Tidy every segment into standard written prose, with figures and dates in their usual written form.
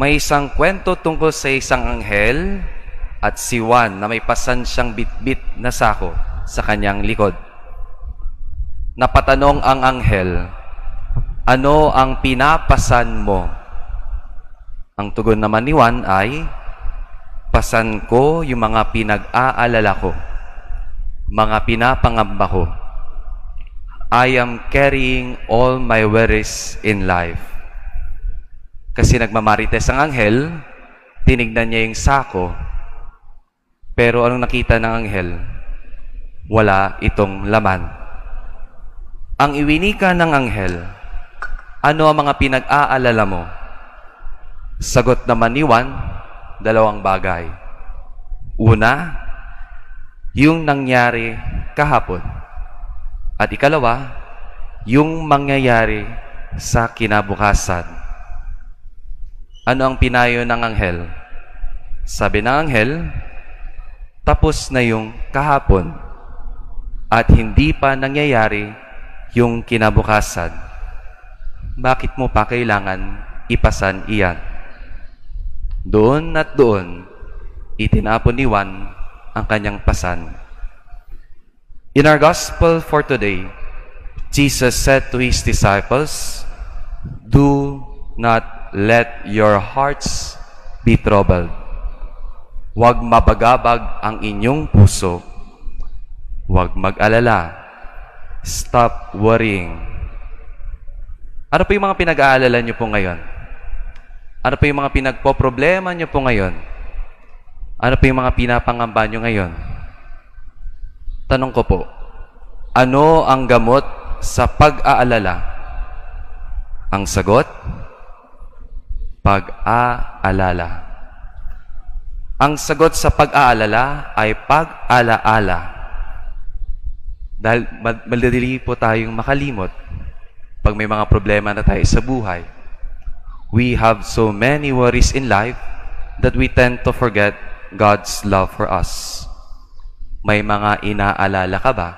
May isang kwento tungkol sa isang anghel at si Juan na may pasan siyang bitbit na sako sa kanyang likod. Napatanong ang anghel, "Ano ang pinapasan mo?" Ang tugon naman ni Juan ay, "Pasan ko yung mga pinag-aalala ko, mga pinapangamba ko. I am carrying all my worries in life." Kasi nagmamarites ang anghel, tinignan niya yung sako, pero anong nakita ng anghel? Wala itong laman. Ang iwinika ng anghel, "Ano ang mga pinag-aalala mo?" Sagot naman ni Juan, dalawang bagay. Una, yung nangyari kahapon. At ikalawa, yung mangyayari sa kinabukasan. Ano ang pinayo ng anghel? Sabi ng anghel, tapos na yung kahapon at hindi pa nangyayari yung kinabukasan. Bakit mo pa kailangan ipasan iyan? Doon at doon, itinapon ni Juan ang kanyang pasan. In our gospel for today, Jesus said to His disciples, "Do not let your hearts be troubled." Huwag mabagabag ang inyong puso. Huwag mag-alala. Stop worrying. Ano po yung mga pinag-aalala niyo po ngayon? Ano po yung mga pinagpo-problema niyo po ngayon? Ano po yung mga pinapangamba niyo ngayon? Tanong ko po, ano ang gamot sa pag-aalala? Ang sagot, pag-aalala. Ang sagot sa pag-aalala ay pag-alaala. Dahil madali po tayong makalimot pag may mga problema na tayo sa buhay. We have so many worries in life that we tend to forget God's love for us. May mga inaalala ka ba?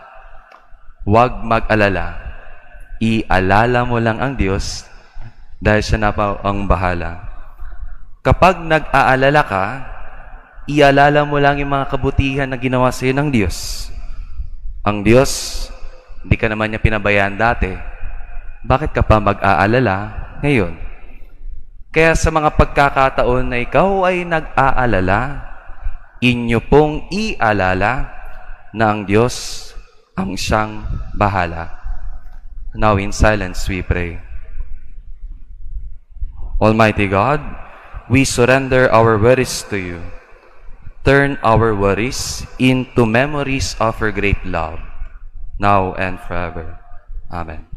Huwag mag-alala. Ialala mo lang ang Diyos dahil siya na pa ang bahala. Kapag nag-aalala ka, ialala mo lang yung mga kabutihan na ginawa sa iyo ng Diyos. Ang Diyos, hindi ka naman niya pinabayaan dati. Bakit ka pa mag-aalala ngayon? Kaya sa mga pagkakataon na ikaw ay nag-aalala, inyo pong ialala na ang Diyos ang siyang bahala. Now in silence we pray. Almighty God, we surrender our worries to you. Turn our worries into memories of your great love, now and forever. Amen.